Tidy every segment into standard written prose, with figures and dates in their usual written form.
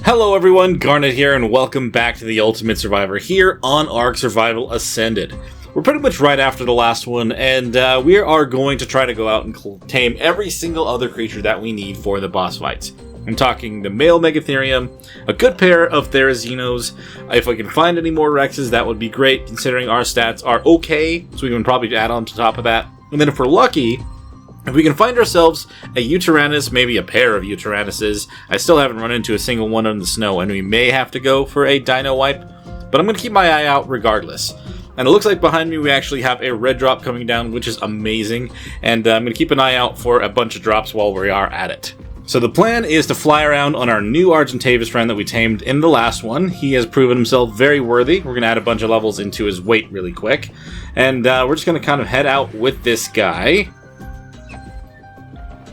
Hello everyone, Garnet here, and welcome back to the Ultimate Survivor here on ARK Survival Ascended. We're pretty much right after the last one, and we are going to try to go out and tame every single other creature that we need for the boss fights. I'm talking the male Megatherium, a good pair of Therazinos. If I can find any more Rexes, that would be great, considering our stats are okay, so we can probably add on to top of that. And then if we're lucky, if we can find ourselves a Uteranus, maybe a pair of Uteranuses. I still haven't run into a single one in the snow, and we may have to go for a dino wipe, but I'm going to keep my eye out regardless. And it looks like behind me we actually have a red drop coming down, which is amazing, and I'm going to keep an eye out for a bunch of drops while we are at it. So the plan is to fly around on our new Argentavis friend that we tamed in the last one. He has proven himself very worthy. We're going to add a bunch of levels into his weight really quick, and we're just going to kind of head out with this guy.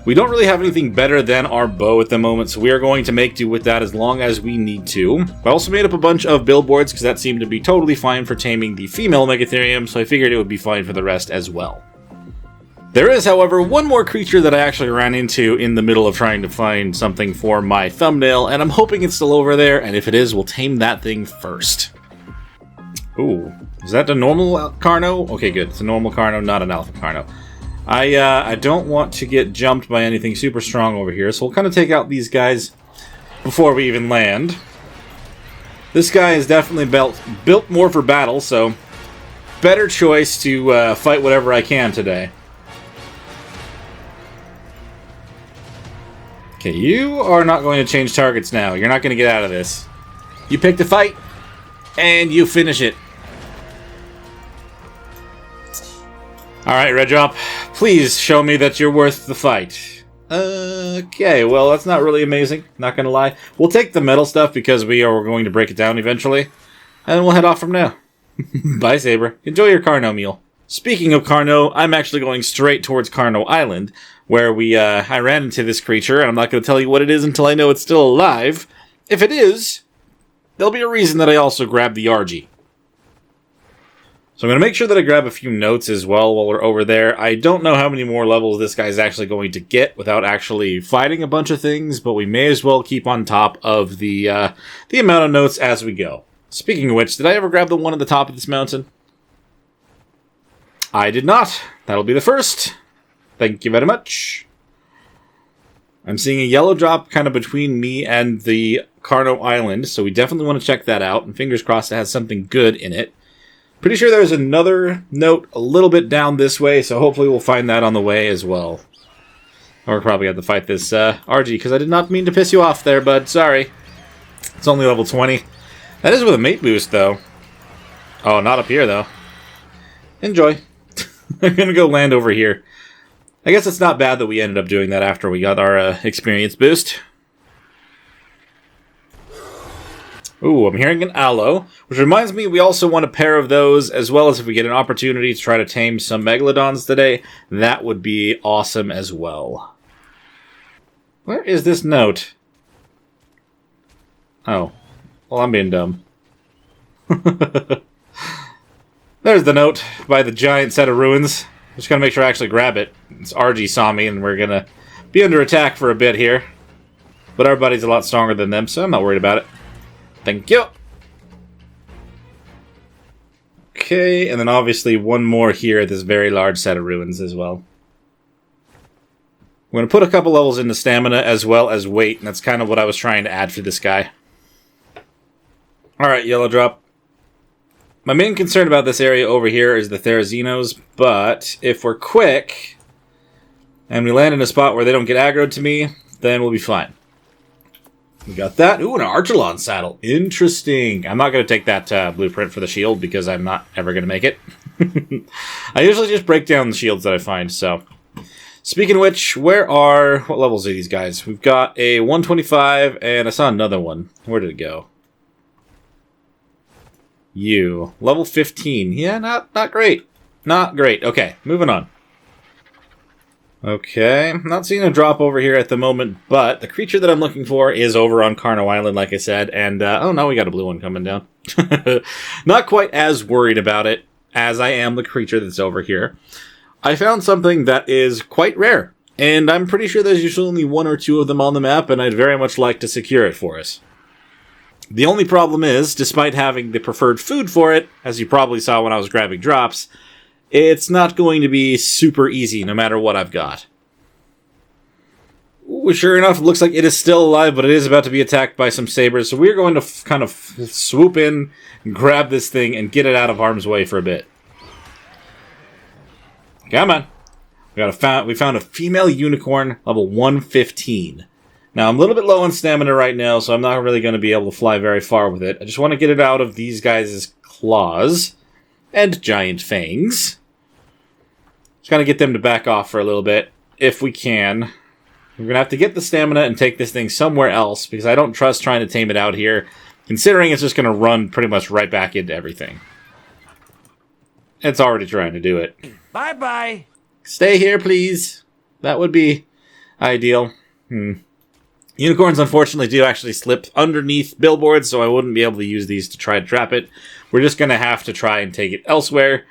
We don't really have anything better than our bow at the moment, so we are going to make do with that as long as we need to. I also made up a bunch of billboards because that seemed to be totally fine for taming the female Megatherium, so I figured it would be fine for the rest as well. There is, however, one more creature that I actually ran into in the middle of trying to find something for my thumbnail, and I'm hoping it's still over there, and if it is, we'll tame that thing first. Ooh, is that the normal Carno? Okay, good. It's a normal Carno, not an Alpha Carno. I don't want to get jumped by anything super strong over here, so we'll kind of take out these guys before we even land. This guy is definitely built more for battle, so better choice to fight whatever I can today. Okay, you are not going to change targets now. You're not going to get out of this. You picked a fight, and you finish it. Alright, Red Drop, please show me that you're worth the fight. Okay, well, that's not really amazing, not gonna lie. We'll take the metal stuff because we are going to break it down eventually, and we'll head off from now. Bye, Saber. Enjoy your Carno meal. Speaking of Carno, I'm actually going straight towards Carno Island, where I ran into this creature, and I'm not going to tell you what it is until I know it's still alive. If it is, there'll be a reason that I also grabbed the RG. So I'm going to make sure that I grab a few notes as well while we're over there. I don't know how many more levels this guy's actually going to get without actually fighting a bunch of things, but we may as well keep on top of the amount of notes as we go. Speaking of which, did I ever grab the one at the top of this mountain? I did not. That'll be the first. Thank you very much. I'm seeing a yellow drop kind of between me and the Carno Island, so we definitely want to check that out, and fingers crossed it has something good in it. Pretty sure there's another note a little bit down this way, so hopefully we'll find that on the way as well. Or we'll probably have to fight this RG, because I did not mean to piss you off there, bud. Sorry. It's only level 20. That is with a mate boost, though. Oh, not up here, though. Enjoy. I'm going to go land over here. I guess it's not bad that we ended up doing that after we got our experience boost. Ooh, I'm hearing an aloe, which reminds me we also want a pair of those, as well as if we get an opportunity to try to tame some megalodons today, that would be awesome as well. Where is this note? Oh, well, I'm being dumb. There's the note by the giant set of ruins. Just gotta make sure I actually grab it. It's RG saw me, and we're gonna be under attack for a bit here. But our buddy's a lot stronger than them, so I'm not worried about it. Thank you. Okay, and then obviously one more here at this very large set of ruins as well. I'm going to put a couple levels into stamina as well as weight, and that's kind of what I was trying to add for this guy. Alright, Yellow Drop. My main concern about this area over here is the Therazinos, but if we're quick, and we land in a spot where they don't get aggroed to me, then we'll be fine. We got that. Ooh, an Archelon saddle. Interesting. I'm not going to take that blueprint for the shield because I'm not ever going to make it. I usually just break down the shields that I find, so. Speaking of which, what levels are these guys? We've got a 125, and I saw another one. Where did it go? You. Level 15. Yeah, not great. Not great. Okay, moving on. Okay, I'm not seeing a drop over here at the moment, but the creature that I'm looking for is over on Carno Island, like I said, and, oh no, we got a blue one coming down. Not quite as worried about it as I am the creature that's over here. I found something that is quite rare, and I'm pretty sure there's usually only one or two of them on the map, and I'd very much like to secure it for us. The only problem is, despite having the preferred food for it, as you probably saw when I was grabbing drops, it's not going to be super easy no matter what I've got. Ooh, sure enough, it looks like it is still alive, but it is about to be attacked by some sabers, so we're going to kind of swoop in, and grab this thing, and get it out of harm's way for a bit. Come on. We found a female unicorn, level 115. Now, I'm a little bit low on stamina right now, so I'm not really going to be able to fly very far with it. I just want to get it out of these guys' claws and giant fangs. Just got to get them to back off for a little bit, if we can. We're going to have to get the stamina and take this thing somewhere else, because I don't trust trying to tame it out here, considering it's just going to run pretty much right back into everything. It's already trying to do it. Bye-bye. Stay here, please. That would be ideal. Unicorns, unfortunately, do actually slip underneath billboards, so I wouldn't be able to use these to try to trap it. We're just going to have to try and take it elsewhere.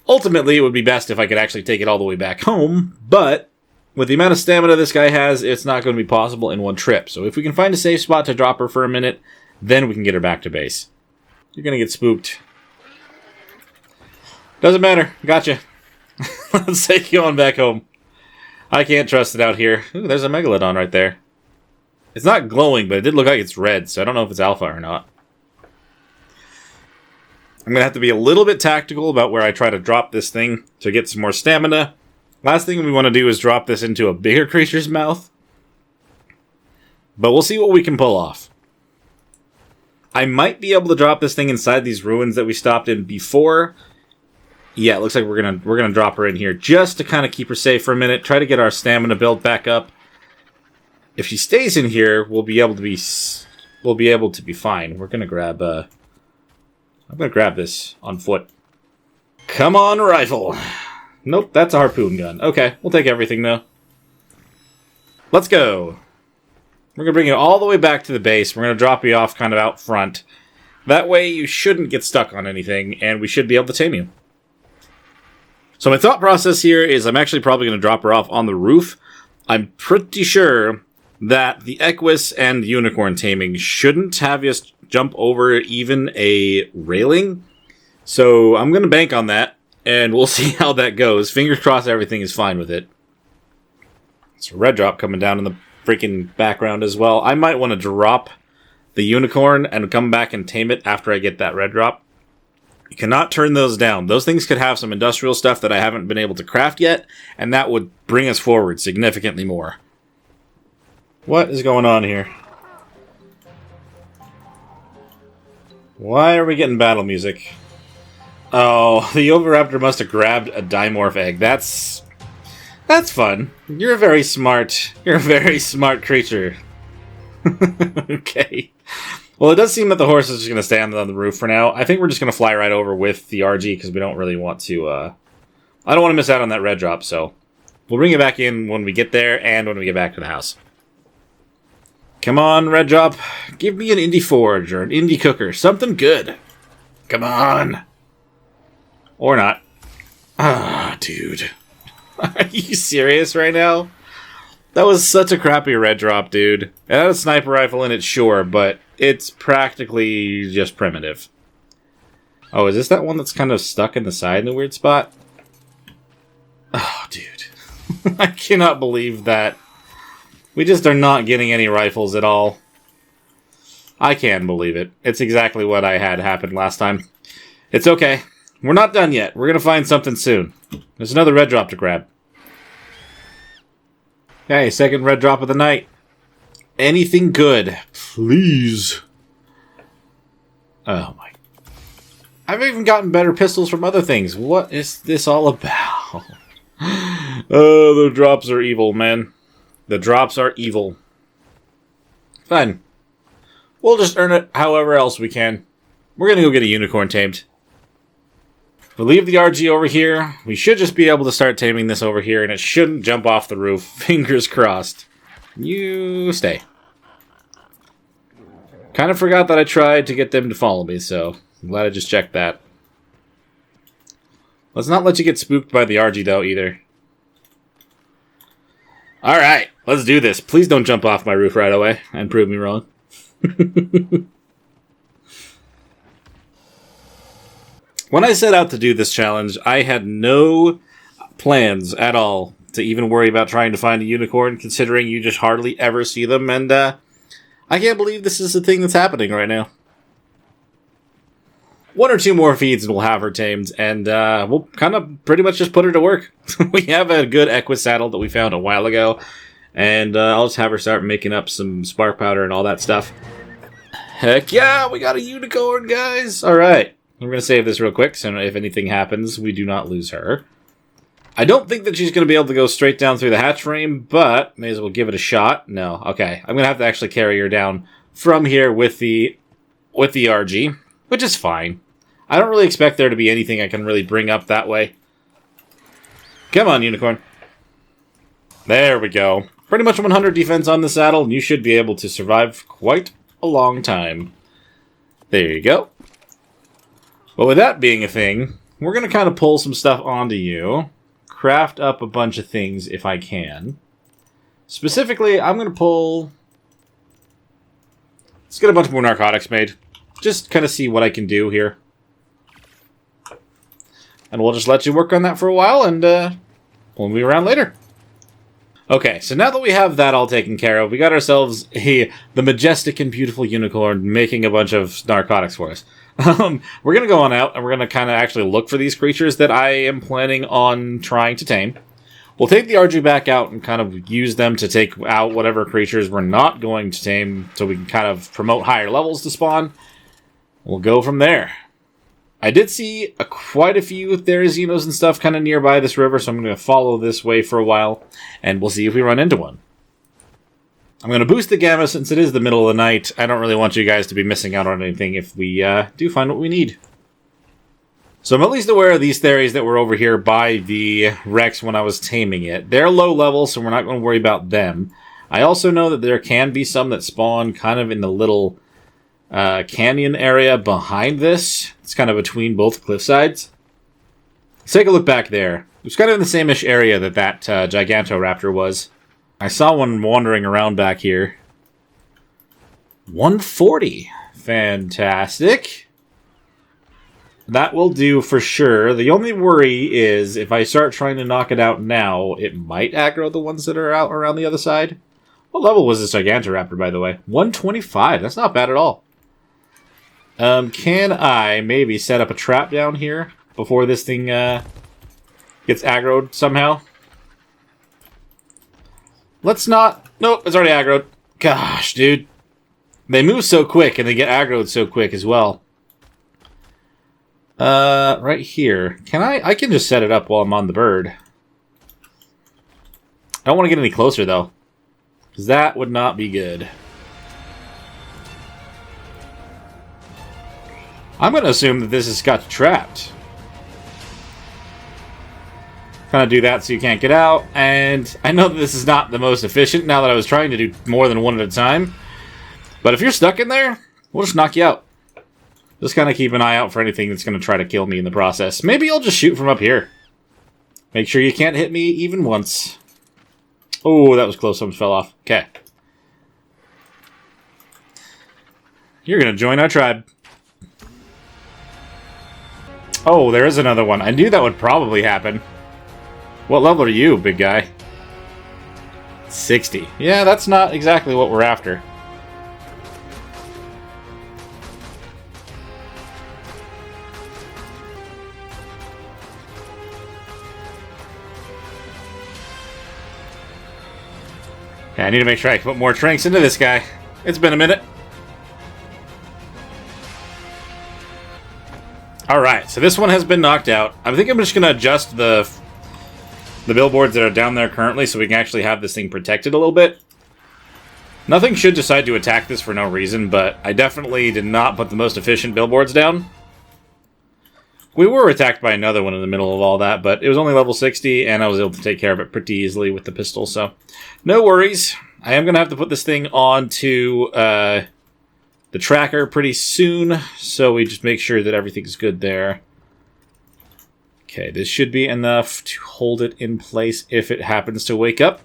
Ultimately, it would be best if I could actually take it all the way back home, but with the amount of stamina this guy has, it's not going to be possible in one trip. So if we can find a safe spot to drop her for a minute, then we can get her back to base. You're going to get spooked. Doesn't matter. Gotcha. Let's take you on back home. I can't trust it out here. Ooh, there's a MacLeod right there. It's not glowing, but it did look like it's red, so I don't know if it's alpha or not. I'm going to have to be a little bit tactical about where I try to drop this thing to get some more stamina. Last thing we want to do is drop this into a bigger creature's mouth. But we'll see what we can pull off. I might be able to drop this thing inside these ruins that we stopped in before. Yeah, it looks like we're gonna drop her in here just to kind of keep her safe for a minute. Try to get our stamina built back up. If she stays in here, we'll be able to be fine. We're gonna grab I'm gonna grab this on foot. Come on, rifle. Nope, that's a harpoon gun. Okay, we'll take everything though. Let's go. We're gonna bring you all the way back to the base. We're gonna drop you off kind of out front. That way you shouldn't get stuck on anything, and we should be able to tame you. So my thought process here is I'm actually probably going to drop her off on the roof. I'm pretty sure that the Equus and Unicorn taming shouldn't have you jump over even a railing. So I'm going to bank on that, and we'll see how that goes. Fingers crossed everything is fine with it. It's a red drop coming down in the freaking background as well. I might want to drop the Unicorn and come back and tame it after I get that red drop. You cannot turn those down. Those things could have some industrial stuff that I haven't been able to craft yet, and that would bring us forward significantly more. What is going on here? Why are we getting battle music? Oh, the Oviraptor must have grabbed a dimorph egg. That's fun. You're a very smart creature. Okay. Well, it does seem that the horse is just going to stay on the roof for now. I think we're just going to fly right over with the RG because we don't really want to... I don't want to miss out on that red drop, so... We'll bring it back in when we get there and when we get back to the house. Come on, red drop. Give me an indie forge or an indie cooker. Something good. Come on. Or not. Ah, dude. Are you serious right now? That was such a crappy red drop, dude. It had a sniper rifle in it, sure, but it's practically just primitive. Oh, is this that one that's kind of stuck in the side in a weird spot? Oh, dude. I cannot believe that. We just are not getting any rifles at all. I can believe it. It's exactly what I had happen last time. It's okay. We're not done yet. We're going to find something soon. There's another red drop to grab. Okay, second red drop of the night. Anything good, please. Oh my. I've even gotten better pistols from other things. What is this all about? Oh, the drops are evil, man. The drops are evil. Fine. We'll just earn it however else we can. We're gonna go get a unicorn tamed. We'll leave the RG over here. We should just be able to start taming this over here, and it shouldn't jump off the roof. Fingers crossed. You stay. Kind of forgot that I tried to get them to follow me, so I'm glad I just checked that. Let's not let you get spooked by the RG, though, either. Alright, let's do this. Please don't jump off my roof right away and prove me wrong. When I set out to do this challenge, I had no plans at all to even worry about trying to find a unicorn, considering you just hardly ever see them, and I can't believe this is the thing that's happening right now. 1 or 2 more feeds and we'll have her tamed, and we'll kind of pretty much just put her to work. We have a good Equus saddle that we found a while ago, and I'll just have her start making up some spark powder and all that stuff. Heck yeah, we got a unicorn, guys! Alright, I'm going to save this real quick, so if anything happens, we do not lose her. I don't think that she's going to be able to go straight down through the hatch frame, but may as well give it a shot. No, okay. I'm going to have to actually carry her down from here with the RG, which is fine. I don't really expect there to be anything I can really bring up that way. Come on, unicorn. There we go. Pretty much 100 defense on the saddle, and you should be able to survive quite a long time. There you go. But with that being a thing, we're going to kind of pull some stuff onto you. Craft up a bunch of things if I can. Specifically, I'm going to pull... Let's get a bunch more narcotics made. Just kind of see what I can do here. And we'll just let you work on that for a while, and we'll be around later. Okay, so now that we have that all taken care of, we got ourselves the majestic and beautiful unicorn making a bunch of narcotics for us. We're going to go on out, and we're going to kind of actually look for these creatures that I am planning on trying to tame. We'll take the RG back out and kind of use them to take out whatever creatures we're not going to tame, so we can kind of promote higher levels to spawn. We'll go from there. I did see quite a few Therizzinos and stuff kind of nearby this river, so I'm going to follow this way for a while, and we'll see if we run into one. I'm going to boost the gamma since it is the middle of the night. I don't really want you guys to be missing out on anything if we do find what we need. So I'm at least aware of these Theries that were over here by the Rex when I was taming it. They're low level, so we're not going to worry about them. I also know that there can be some that spawn kind of in the little canyon area behind this. It's kind of between both cliff sides. Let's take a look back there. It was kind of in the same-ish area that Gigantoraptor was. I saw one wandering around back here. 140. Fantastic. That will do for sure. The only worry is if I start trying to knock it out now, it might aggro the ones that are out around the other side. What level was this Gigantoraptor, by the way? 125. That's not bad at all. Can I maybe set up a trap down here before this thing gets aggroed somehow? Let's not... Nope, it's already aggroed. Gosh, dude. They move so quick, and they get aggroed so quick as well. Right here. Can I can just set it up while I'm on the bird. I don't want to get any closer, though. Because that would not be good. I'm going to assume that this has got trapped. Kind of do that so you can't get out. And I know that this is not the most efficient now that I was trying to do more than one at a time. But if you're stuck in there, we'll just knock you out. Just kind of keep an eye out for anything that's going to try to kill me in the process. Maybe I'll just shoot from up here. Make sure you can't hit me even once. Oh, that was close. Something fell off. Okay. You're going to join our tribe. Oh, there is another one. I knew that would probably happen. What level are you, big guy? 60. Yeah, that's not exactly what we're after. Okay, I need to make sure I can put more tranks into this guy. It's been a minute. Alright, so this one has been knocked out. I think I'm just going to adjust the billboards that are down there currently so we can actually have this thing protected a little bit. Nothing should decide to attack this for no reason, but I definitely did not put the most efficient billboards down. We were attacked by another one in the middle of all that, but it was only level 60, and I was able to take care of it pretty easily with the pistol, so no worries. I am going to have to put this thing onto the tracker pretty soon, so we just make sure that everything's good there. Okay, this should be enough to hold it in place if it happens to wake up.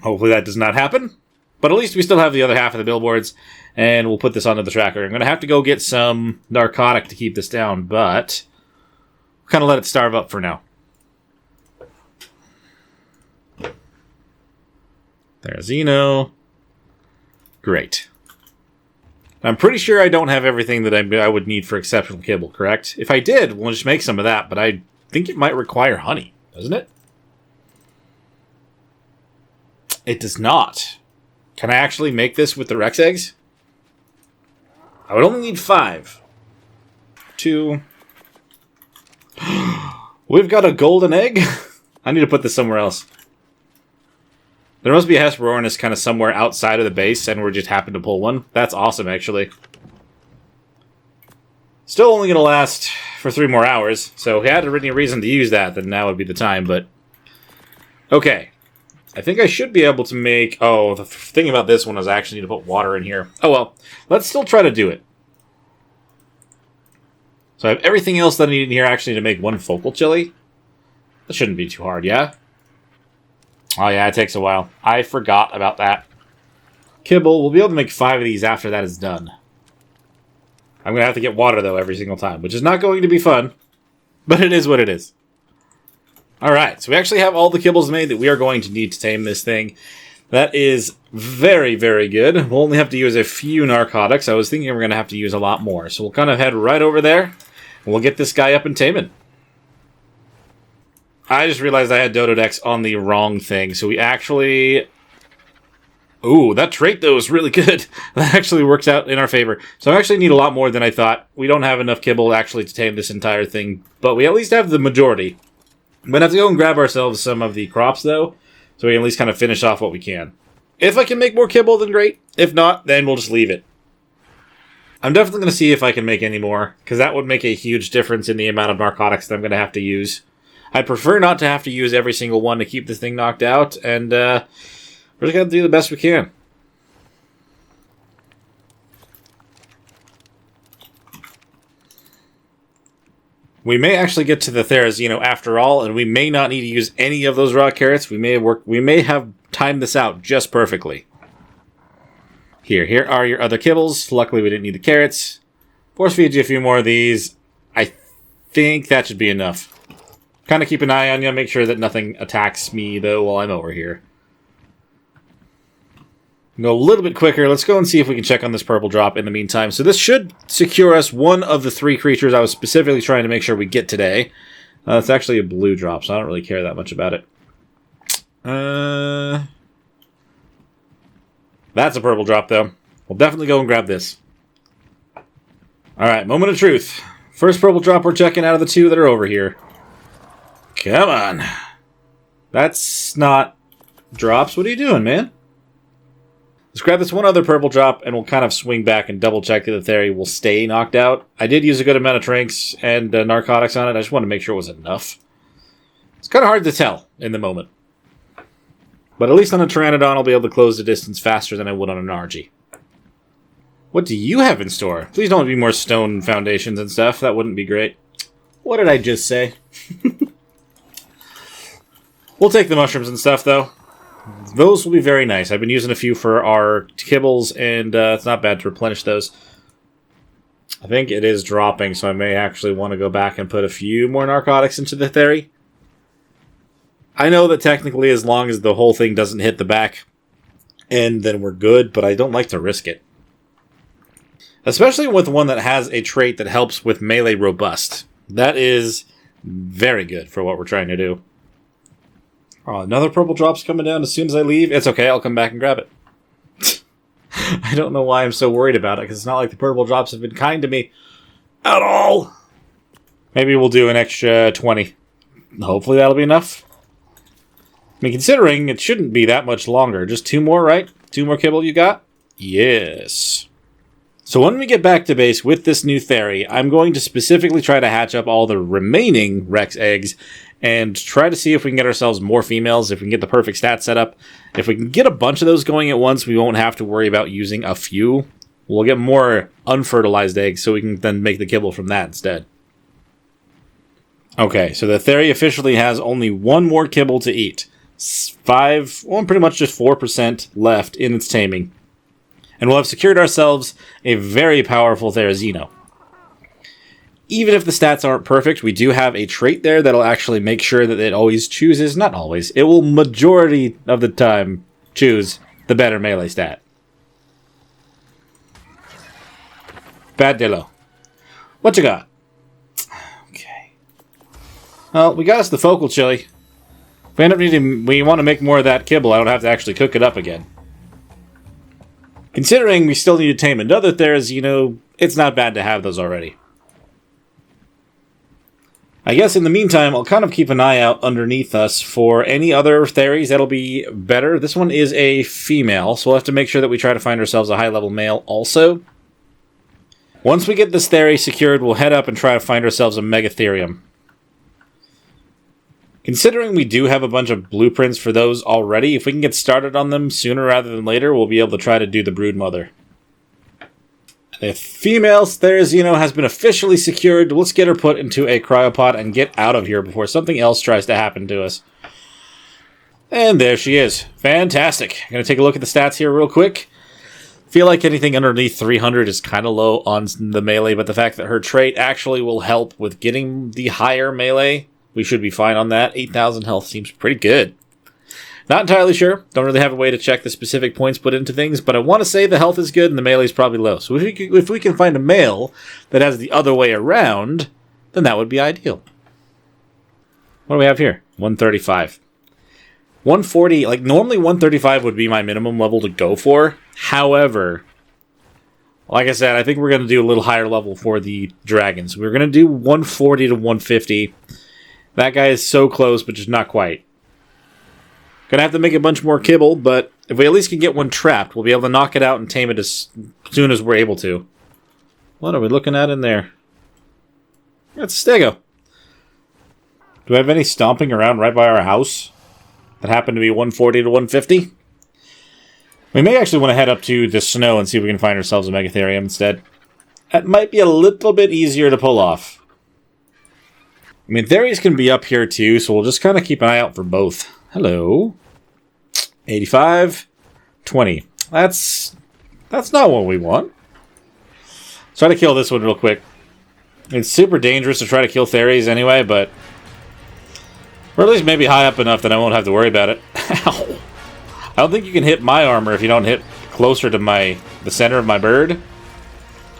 Hopefully that does not happen, but at least we still have the other half of the billboards, and we'll put this onto the tracker. I'm going to have to go get some narcotic to keep this down, but Kind of let it starve up for now. There's Zeno. Great. I'm pretty sure I don't have everything that I would need for exceptional kibble, correct? If I did, we'll just make some of that, but I think it might require honey, doesn't it? It does not. Can I actually make this with the Rex eggs? I would only need 5. 2. We've got a golden egg? I need to put this somewhere else. There must be a Hesperornis kind of somewhere outside of the base, and we just happened to pull one. That's awesome, actually. Still only going to last for 3 more hours, so if we had any reason to use that, then now would be the time, but... Okay. I think I should be able to make... Oh, the thing about this one is I actually need to put water in here. Oh well, let's still try to do it. So I have everything else that I need in here actually to make 1 focal chili. That shouldn't be too hard, yeah? Oh yeah, it takes a while. I forgot about that. Kibble, we'll be able to make 5 of these after that is done. I'm going to have to get water, though, every single time, which is not going to be fun. But it is what it is. Alright, so we actually have all the kibbles made that we are going to need to tame this thing. That is very, very good. We'll only have to use a few narcotics. I was thinking we're going to have to use a lot more. So we'll kind of head right over there, and we'll get this guy up and taming. I just realized I had Dododex on the wrong thing, so we actually... Ooh, that trait, though, is really good. That actually works out in our favor. So I actually need a lot more than I thought. We don't have enough kibble actually to tame this entire thing, but we at least have the majority. I'm going to have to go and grab ourselves some of the crops, though, so we can at least kind of finish off what we can. If I can make more kibble, then great. If not, then we'll just leave it. I'm definitely going to see if I can make any more, because that would make a huge difference in the amount of narcotics that I'm going to have to use. I'd prefer not to have to use every single one to keep this thing knocked out, and we're just going to do the best we can. We may actually get to the Therizino after all, and we may not need to use any of those raw carrots. We may have timed this out just perfectly. Here are your other kibbles. Luckily, we didn't need the carrots. Force feed you a few more of these. I think that should be enough. Kind of keep an eye on you, make sure that nothing attacks me, though, while I'm over here. Go a little bit quicker. Let's go and see if we can check on this purple drop in the meantime. So this should secure us one of the 3 creatures I was specifically trying to make sure we get today. It's actually a blue drop, so I don't really care that much about it. That's a purple drop, though. We'll definitely go and grab this. Alright, moment of truth. First purple drop we're checking out of the 2 that are over here. Come on. That's not drops. What are you doing, man? Let's grab this one other purple drop, and we'll kind of swing back and double-check that the Theory will stay knocked out. I did use a good amount of drinks and narcotics on it. I just wanted to make sure it was enough. It's kind of hard to tell in the moment. But at least on a Pteranodon, I'll be able to close the distance faster than I would on an Argy. What do you have in store? Please don't be more stone foundations and stuff. That wouldn't be great. What did I just say? We'll take the mushrooms and stuff, though. Those will be very nice. I've been using a few for our kibbles, and it's not bad to replenish those. I think it is dropping, so I may actually want to go back and put a few more narcotics into the Theory. I know that technically, as long as the whole thing doesn't hit the back end, then we're good, but I don't like to risk it. Especially with one that has a trait that helps with melee robust. That is very good for what we're trying to do. Oh, another purple drop's coming down as soon as I leave. It's okay, I'll come back and grab it. I don't know why I'm so worried about it, because it's not like the purple drops have been kind to me at all. Maybe we'll do an extra 20. Hopefully that'll be enough. I mean, considering it shouldn't be that much longer. Just 2 more, right? 2 more kibble you got? Yes. So when we get back to base with this new Theory, I'm going to specifically try to hatch up all the remaining Rex eggs and try to see if we can get ourselves more females, if we can get the perfect stat set up. If we can get a bunch of those going at once, we won't have to worry about using a few. We'll get more unfertilized eggs, so we can then make the kibble from that instead. Okay, so the Theory officially has only 1 more kibble to eat. 5, well, pretty much just 4% left in its taming. And we'll have secured ourselves a very powerful Therizino. Even if the stats aren't perfect, we do have a trait there that'll actually make sure that it always chooses, not always, it will majority of the time choose the better melee stat. Bad Dillo. What you got? Okay. Well, we got us the focal chili. If we end up needing, we want to make more of that kibble, I don't have to actually cook it up again. Considering we still need to tame another Theras, you know, it's not bad to have those already. I guess in the meantime, I'll kind of keep an eye out underneath us for any other Theras that'll be better. This one is a female, so we'll have to make sure that we try to find ourselves a high-level male also. Once we get this Theras secured, we'll head up and try to find ourselves a Megatherium. Considering we do have a bunch of blueprints for those already, if we can get started on them sooner rather than later, we'll be able to try to do the Broodmother. The female Therizino has been officially secured. Let's get her put into a cryopod and get out of here before something else tries to happen to us. And there she is. Fantastic. I'm going to take a look at the stats here real quick. Feel like anything underneath 300 is kind of low on the melee, but the fact that her trait actually will help with getting the higher melee, we should be fine on that. 8,000 health seems pretty good. Not entirely sure. Don't really have a way to check the specific points put into things, but I want to say the health is good and the melee is probably low. So if we can find a male that has the other way around, then that would be ideal. What do we have here? 135. 140, like normally 135 would be my minimum level to go for. However, like I said, I think we're going to do a little higher level for the dragons. We're going to do 140 to 150. That guy is so close, but just not quite. Gonna have to make a bunch more kibble, but if we at least can get one trapped, we'll be able to knock it out and tame it as soon as we're able to. What are we looking at in there? That's a stego. Do we have any stomping around right by our house that happened to be 140 to 150? We may actually want to head up to the snow and see if we can find ourselves a Megatherium instead. That might be a little bit easier to pull off. I mean, Theras can be up here too, so we'll just kind of keep an eye out for both. Hello. 85. 20. That's not what we want. Let's try to kill this one real quick. It's super dangerous to try to kill Theras anyway, but or at least maybe high up enough that I won't have to worry about it. Ow. I don't think you can hit my armor if you don't hit closer to the center of my bird.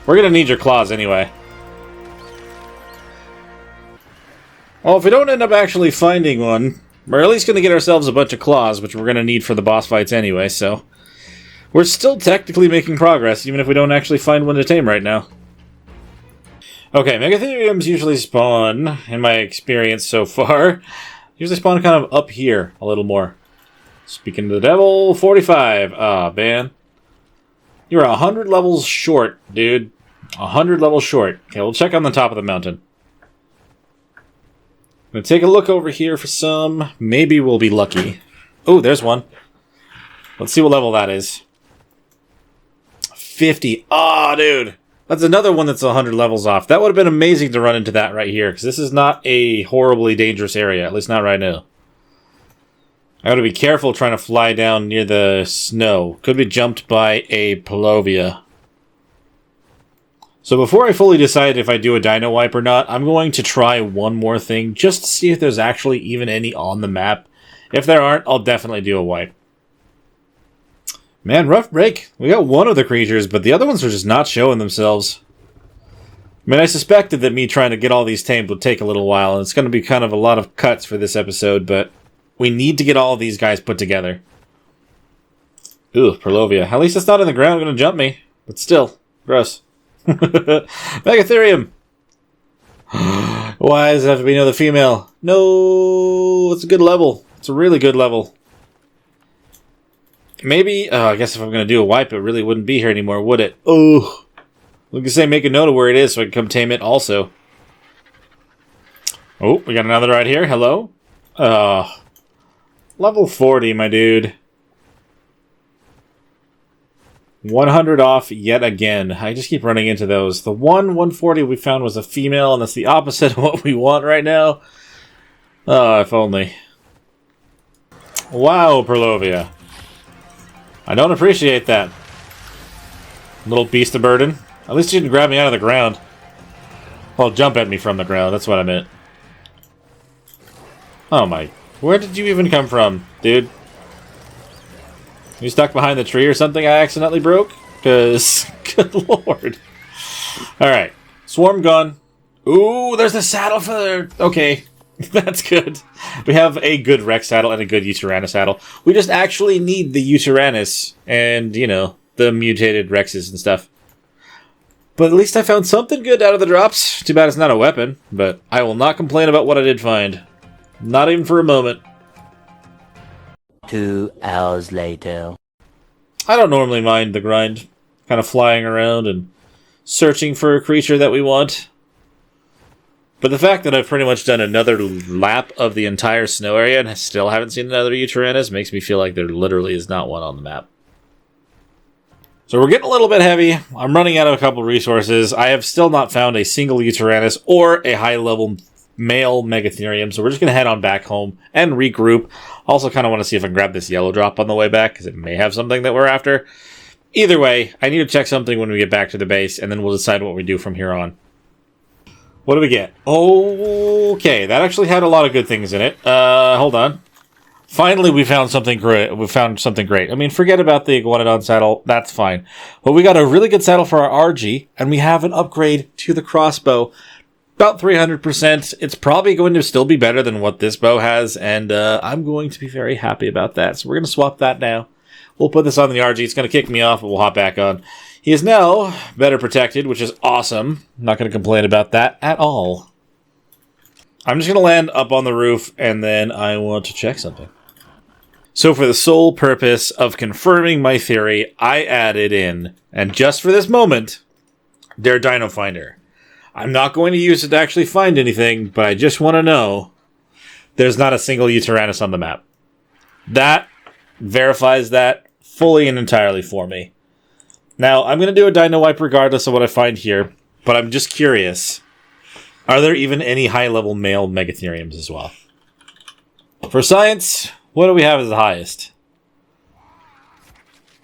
We're gonna need your claws anyway. Well, if we don't end up actually finding one, we're at least going to get ourselves a bunch of claws, which we're going to need for the boss fights anyway, so we're still technically making progress, even if we don't actually find one to tame right now. Okay, Megatheriums usually spawn, in my experience so far, usually spawn kind of up here a little more. Speaking to the devil, 45. Ah, man. You're 100 levels short, dude. 100 levels short. Okay, we'll check on the top of the mountain. I'm gonna take a look over here for some. Maybe we'll be lucky. Oh, there's one. Let's see what level that is. 50. Ah, oh, dude. That's another one that's 100 levels off. That would have been amazing to run into that right here, because this is not a horribly dangerous area, at least not right now. I gotta be careful trying to fly down near the snow. Could be jumped by a Palovia. So before I fully decide if I do a dino wipe or not, I'm going to try one more thing just to see if there's actually even any on the map. If there aren't, I'll definitely do a wipe. Man, rough break. We got one of the creatures, but the other ones are just not showing themselves. I mean, I suspected that me trying to get all these tamed would take a little while, and it's going to be kind of a lot of cuts for this episode, but we need to get all of these guys put together. Ooh, Perlovia. At least it's not in the ground going to jump me, but still, gross. Megatherium! Why does it have to be another female? No, it's a good level. It's a really good level. Maybe, I guess if I'm going to do a wipe, it really wouldn't be here anymore, would it? Oh, we can say make a note of where it is so I can come tame it also. Oh, we got another right here. Hello? Level 40, my dude. 100 off yet again. I just keep running into those. The 140 we found was a female, and that's the opposite of what we want right now. Oh, if only. Wow, Perlovia. I don't appreciate that. Little beast of burden. At least you didn't grab me out of the ground. Well, jump at me from the ground. That's what I meant. Oh my. Where did you even come from, dude? You stuck behind the tree or something I accidentally broke? Because, good lord. Alright. Swarm gun. Ooh, there's the saddle for the... Okay. That's good. We have a good Rex saddle and a good Uteranus saddle. We just actually need the Uteranus and, you know, the mutated Rexes and stuff. But at least I found something good out of the drops. Too bad it's not a weapon, but I will not complain about what I did find. Not even for a moment. 2 hours later. I don't normally mind the grind. Kind of flying around and searching for a creature that we want. But the fact that I've pretty much done another lap of the entire snow area and still haven't seen another Uteranus makes me feel like there literally is not one on the map. So we're getting a little bit heavy. I'm running out of a couple resources. I have still not found a single Uteranus or a high-level male Megatherium, so we're just going to head on back home and regroup. Also kind of want to see if I can grab this yellow drop on the way back, because it may have something that we're after. Either way, I need to check something when we get back to the base, and then we'll decide what we do from here on. What do we get? Okay, that actually had a lot of good things in it. Hold on. Finally, we found something great. I mean, forget about the Iguanodon saddle. That's fine. But we got a really good saddle for our RG, and we have an upgrade to the crossbow. About 300%. It's probably going to still be better than what this bow has, and I'm going to be very happy about that. So we're going to swap that now. We'll put this on the RG. It's going to kick me off, but we'll hop back on. He is now better protected, which is awesome. I'm not going to complain about that at all. I'm just going to land up on the roof, and then I want to check something. So for the sole purpose of confirming my theory, I added in, and just for this moment, their Dino Finder. I'm not going to use it to actually find anything, but I just want to know there's not a single Uteranus on the map. That verifies that fully and entirely for me. Now, I'm going to do a Dino Wipe regardless of what I find here, but I'm just curious. Are there even any high-level male Megatheriums as well? For science, what do we have as the highest?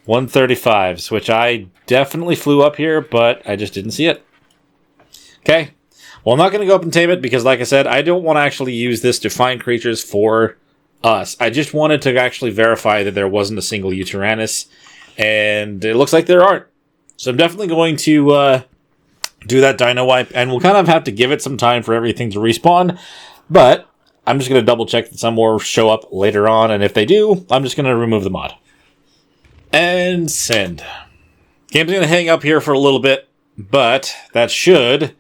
135s, which I definitely flew up here, but I just didn't see it. Okay. Well, I'm not going to go up and tame it because, like I said, I don't want to actually use this to find creatures for us. I just wanted to actually verify that there wasn't a single Uteranus, and it looks like there aren't. So I'm definitely going to do that Dino Wipe, and we'll kind of have to give it some time for everything to respawn, but I'm just going to double check that some more show up later on, and if they do, I'm just going to remove the mod. And send. Game's going to hang up here for a little bit, but that should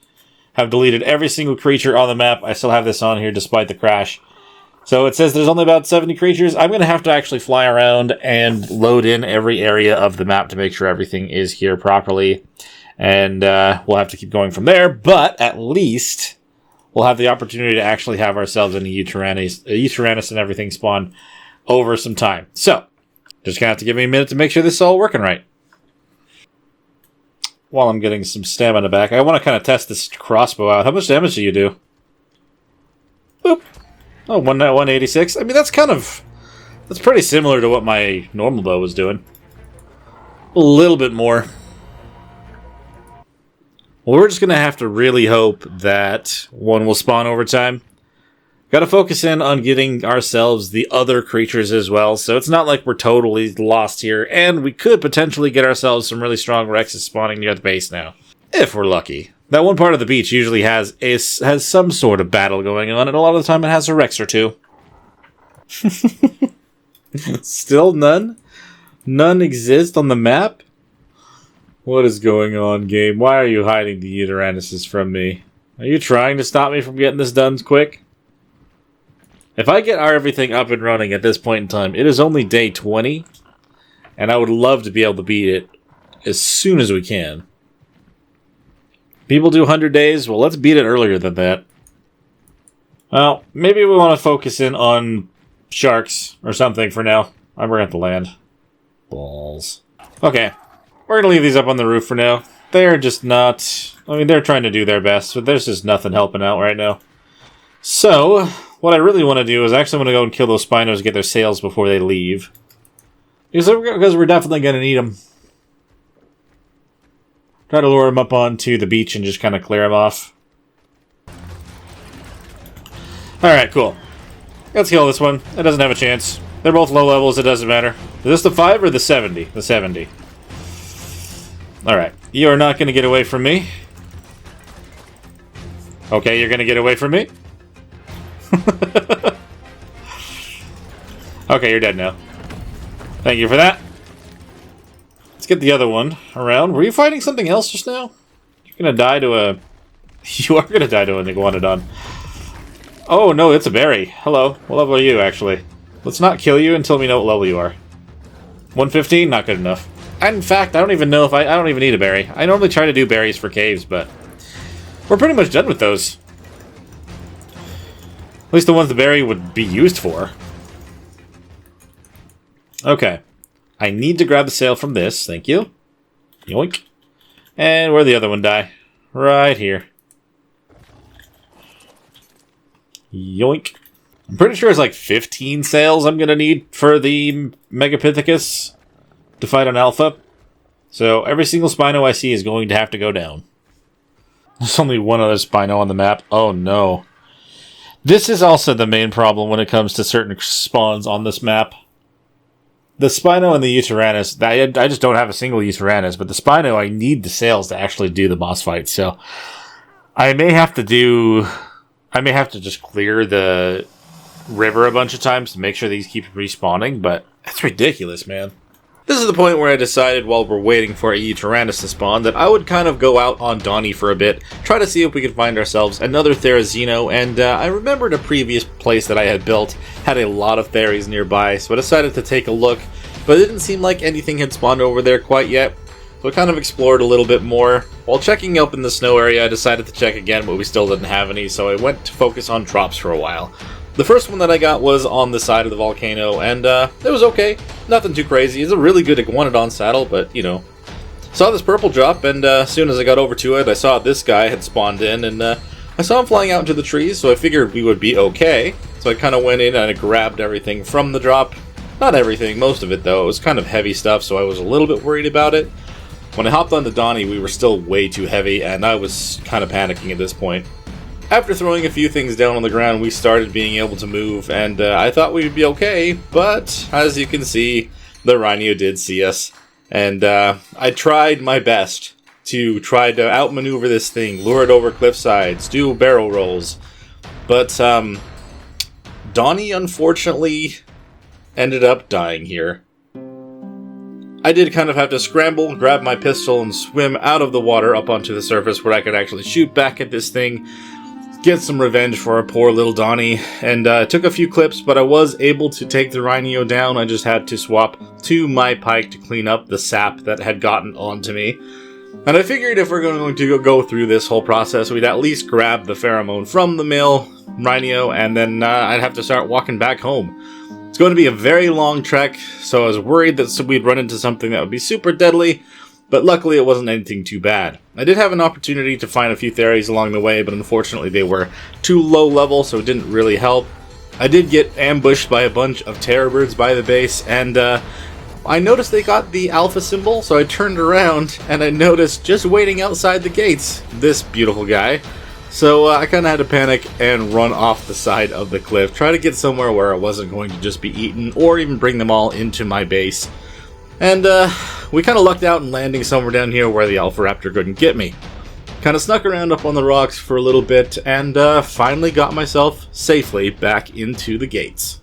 have deleted every single creature on the map. I still have this on here despite the crash. So it says there's only about 70 creatures. I'm going to have to actually fly around and load in every area of the map to make sure everything is here properly. And we'll have to keep going from there, but at least we'll have the opportunity to actually have ourselves in a Uteranus and everything spawn over some time. So, just going to have to give me a minute to make sure this is all working right. While I'm getting some stamina back, I want to kind of test this crossbow out. How much damage do you do? Boop. Oh, 186. I mean, that's pretty similar to what my normal bow was doing. A little bit more. Well, we're just going to have to really hope that one will spawn over time. Got to focus in on getting ourselves the other creatures as well, so it's not like we're totally lost here, and we could potentially get ourselves some really strong Rexes spawning near the base now. If we're lucky. That one part of the beach usually has some sort of battle going on, and a lot of the time it has a Rex or two. Still none? None exist on the map? What is going on, game? Why are you hiding the Uteranuses from me? Are you trying to stop me from getting this done quick? If I get everything up and running at this point in time, it is only day 20, and I would love to be able to beat it as soon as we can. People do 100 days? Well, let's beat it earlier than that. Well, maybe we want to focus in on sharks or something for now. I'm going to have to land. Balls. Okay. We're going to leave these up on the roof for now. They're just not... I mean, they're trying to do their best, but there's just nothing helping out right now. So, what I really want to do is actually want to go and kill those Spinos and get their sails before they leave. Because we're definitely going to need them. Try to lure them up onto the beach and just kind of clear them off. Alright, cool. Let's kill this one. It doesn't have a chance. They're both low levels, it doesn't matter. Is this the 5 or the 70? The 70. Alright. You are not going to get away from me. Okay, you're going to get away from me? Okay, you're dead now. Thank you for that. Let's get the other one around. Were you fighting something else just now? You're going to die to a... You are going to die to an iguanodon. Oh, no, it's a berry. Hello. What level are you, actually? Let's not kill you until we know what level you are. 115? Not good enough. And in fact, I don't even know if I don't even need a berry. I normally try to do berries for caves, but... We're pretty much done with those. At least the ones the berry would be used for. Okay. I need to grab the sail from this. Thank you. Yoink. And where'd the other one die? Right here. Yoink. I'm pretty sure it's like 15 sails I'm going to need for the Megapithecus to fight an alpha. So every single Spino I see is going to have to go down. There's only one other Spino on the map. Oh no. This is also the main problem when it comes to certain spawns on this map. The Spino and the Uteranus, I just don't have a single Uteranus, but the Spino, I need the sails to actually do the boss fight, so I may have to just clear the river a bunch of times to make sure these keep respawning, but that's ridiculous, man. This is the point where I decided while we're waiting for a Uteranus to spawn that I would kind of go out on Donnie for a bit, try to see if we could find ourselves another Therizino, and I remembered a previous place that I had built had a lot of Theries nearby, so I decided to take a look, but it didn't seem like anything had spawned over there quite yet, so I kind of explored a little bit more. While checking up in the snow area, I decided to check again, but we still didn't have any, so I went to focus on drops for a while. The first one that I got was on the side of the volcano, and it was okay. Nothing too crazy. It's a really good Iguanodon saddle, but, you know. Saw this purple drop, and as soon as I got over to it, I saw this guy had spawned in, and I saw him flying out into the trees, so I figured we would be okay. So I kind of went in and I grabbed everything from the drop. Not everything, most of it, though. It was kind of heavy stuff, so I was a little bit worried about it. When I hopped onto Donnie, we were still way too heavy, and I was kind of panicking at this point. After throwing a few things down on the ground, we started being able to move, and I thought we would be okay, but as you can see, the Rhino did see us. And I tried my best to try to outmaneuver this thing, lure it over cliff sides, do barrel rolls. But Donnie, unfortunately, ended up dying here. I did kind of have to scramble, grab my pistol, and swim out of the water up onto the surface where I could actually shoot back at this thing, get some revenge for our poor little Donnie, and took a few clips, but I was able to take the Rhino down. I just had to swap to my pike to clean up the sap that had gotten onto me. And I figured if we're going to go through this whole process, we'd at least grab the pheromone from the male Rhino, and then I'd have to start walking back home. It's going to be a very long trek, so I was worried that we'd run into something that would be super deadly, but luckily it wasn't anything too bad. I did have an opportunity to find a few Theries along the way, but unfortunately they were too low level, so it didn't really help. I did get ambushed by a bunch of terror birds by the base, and I noticed they got the alpha symbol, so I turned around, and I noticed just waiting outside the gates, this beautiful guy. So I kind of had to panic and run off the side of the cliff, try to get somewhere where I wasn't going to just be eaten, or even bring them all into my base. And we kind of lucked out in landing somewhere down here where the Alpha Raptor couldn't get me. Kind of snuck around up on the rocks for a little bit, and finally got myself safely back into the gates.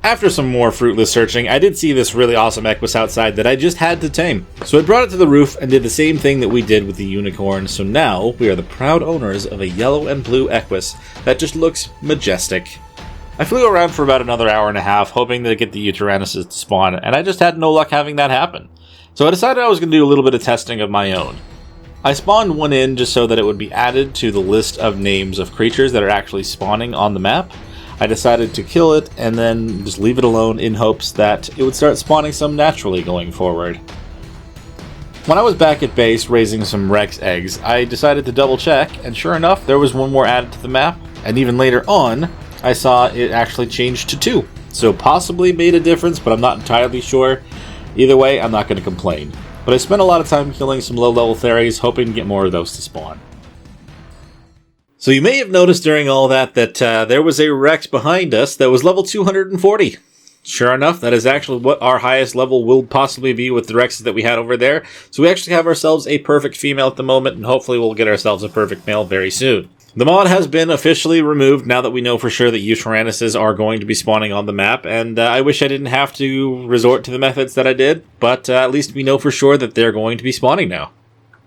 After some more fruitless searching, I did see this really awesome Equus outside that I just had to tame. So I brought it to the roof and did the same thing that we did with the unicorn, so now we are the proud owners of a yellow and blue Equus that just looks majestic. I flew around for about another hour and a half, hoping to get the Uteranuses to spawn, and I just had no luck having that happen. So I decided I was going to do a little bit of testing of my own. I spawned one in just so that it would be added to the list of names of creatures that are actually spawning on the map. I decided to kill it and then just leave it alone in hopes that it would start spawning some naturally going forward. When I was back at base raising some Rex eggs, I decided to double check, and sure enough, there was one more added to the map, and even later on, I saw it actually changed to 2. So possibly made a difference, but I'm not entirely sure. Either way, I'm not going to complain. But I spent a lot of time killing some low-level Theries, hoping to get more of those to spawn. So you may have noticed during all that there was a Rex behind us that was level 240. Sure enough, that is actually what our highest level will possibly be with the Rexes that we had over there. So we actually have ourselves a perfect female at the moment, and hopefully we'll get ourselves a perfect male very soon. The mod has been officially removed now that we know for sure that Tyrannuses are going to be spawning on the map, and I wish I didn't have to resort to the methods that I did, but at least we know for sure that they're going to be spawning now.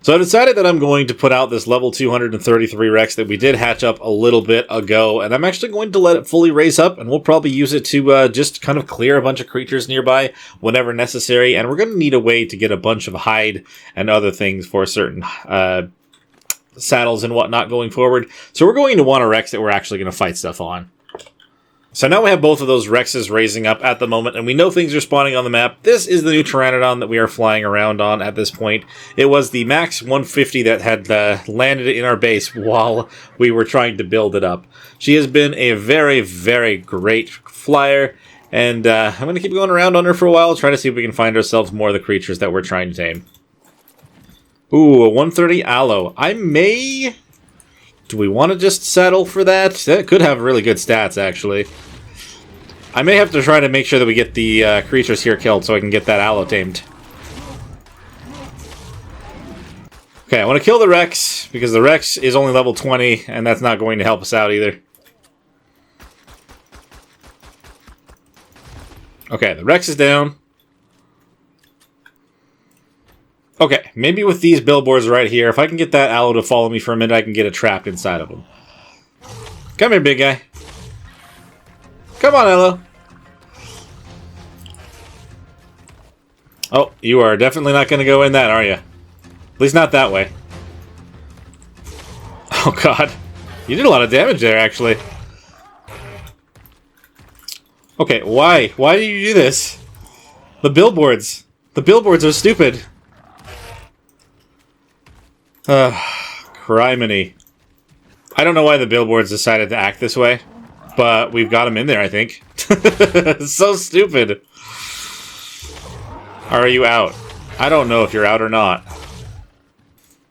So I decided that I'm going to put out this level 233 Rex that we did hatch up a little bit ago, and I'm actually going to let it fully raise up, and we'll probably use it to just kind of clear a bunch of creatures nearby whenever necessary, and we're going to need a way to get a bunch of hide and other things for certain saddles and whatnot going forward. So we're going to want a Rex that we're actually going to fight stuff on. So now we have both of those Rexes raising up at the moment, and we know things are spawning on the map. This is the new Pteranodon that we are flying around on at this point. It was the max 150 that had landed in our base while we were trying to build it up. She has been a very, very great flyer, and I'm going to keep going around on her for a while, try to see if we can find ourselves more of the creatures that we're trying to tame. Ooh, a 130 Aloe. Do we want to just settle for that? That could have really good stats, actually. I may have to try to make sure that we get the creatures here killed so I can get that Aloe tamed. Okay, I want to kill the Rex, because the Rex is only level 20, and that's not going to help us out either. Okay, the Rex is down. Okay, maybe with these billboards right here, if I can get that Aloe to follow me for a minute, I can get it trapped inside of him. Come here, big guy. Come on, Aloe. Oh, you are definitely not going to go in that, are you? At least not that way. Oh, God. You did a lot of damage there, actually. Okay, why? Why do you do this? The billboards. The billboards are stupid. Criminy. I don't know why the billboards decided to act this way, but we've got them in there, I think. So stupid. Are you out? I don't know if you're out or not.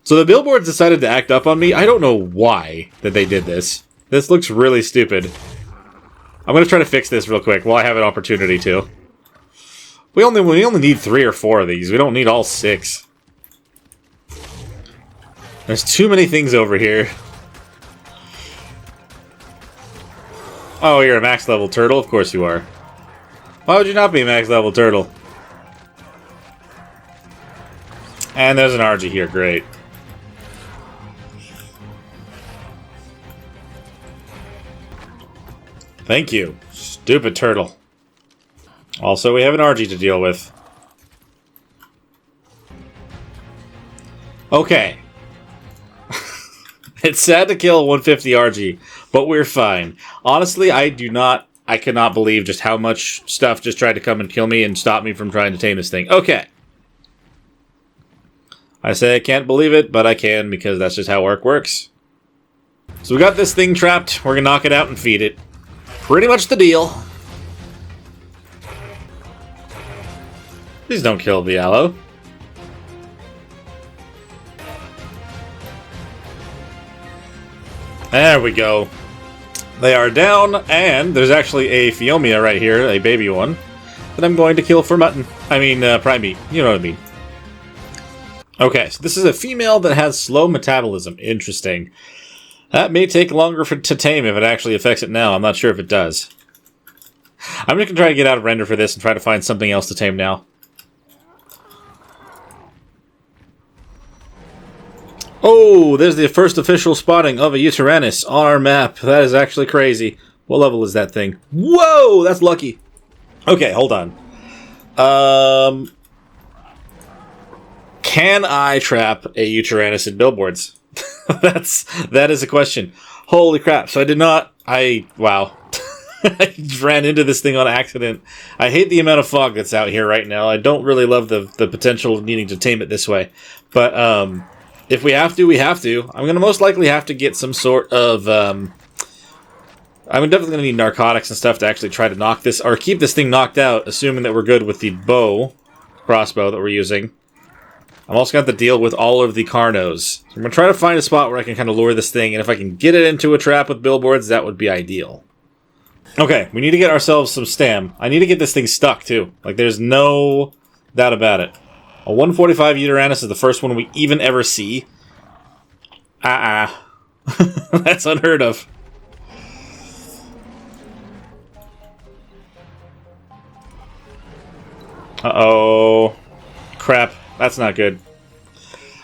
So the billboards decided to act up on me. I don't know why that they did this. This looks really stupid. I'm going to try to fix this real quick while I have an opportunity to. We only need 3 or 4 of these. We don't need all 6. There's too many things over here. Oh, you're a max level turtle? Of course you are. Why would you not be a max level turtle? And there's an RG here, great. Thank you, stupid turtle. Also, we have an RG to deal with. Okay. It's sad to kill a 150 RG, but we're fine. Honestly, I cannot believe just how much stuff just tried to come and kill me and stop me from trying to tame this thing. Okay. I say I can't believe it, but I can because that's just how ARK works. So we got this thing trapped. We're gonna knock it out and feed it. Pretty much the deal. Please don't kill the Aloe. There we go. They are down, and there's actually a Phiomia right here, a baby one, that I'm going to kill for mutton. I mean, prime meat. You know what I mean. Okay, so this is a female that has slow metabolism. Interesting. That may take longer to tame if it actually affects it now. I'm not sure if it does. I'm just going to try to get out of render for this and try to find something else to tame now. Oh, there's the first official spotting of a Tyrannus on our map. That is actually crazy. What level is that thing? Whoa, that's lucky. Okay, hold on. Can I trap a Tyrannus in billboards? That is a question. Holy crap. So I did not... Wow. I ran into this thing on accident. I hate the amount of fog that's out here right now. I don't really love the potential of needing to tame it this way. But, if we have to, we have to. I'm going to most likely have to get some sort of, I'm definitely going to need narcotics and stuff to actually try to knock this, or keep this thing knocked out, assuming that we're good with the crossbow that we're using. I've also got to deal with all of the Carnos. So I'm going to try to find a spot where I can kind of lure this thing, and if I can get it into a trap with billboards, that would be ideal. Okay, we need to get ourselves some stam. I need to get this thing stuck, too. Like, there's no doubt about it. A 145 Uteranus is the first one we even ever see. That's unheard of. Uh-oh. Crap. That's not good.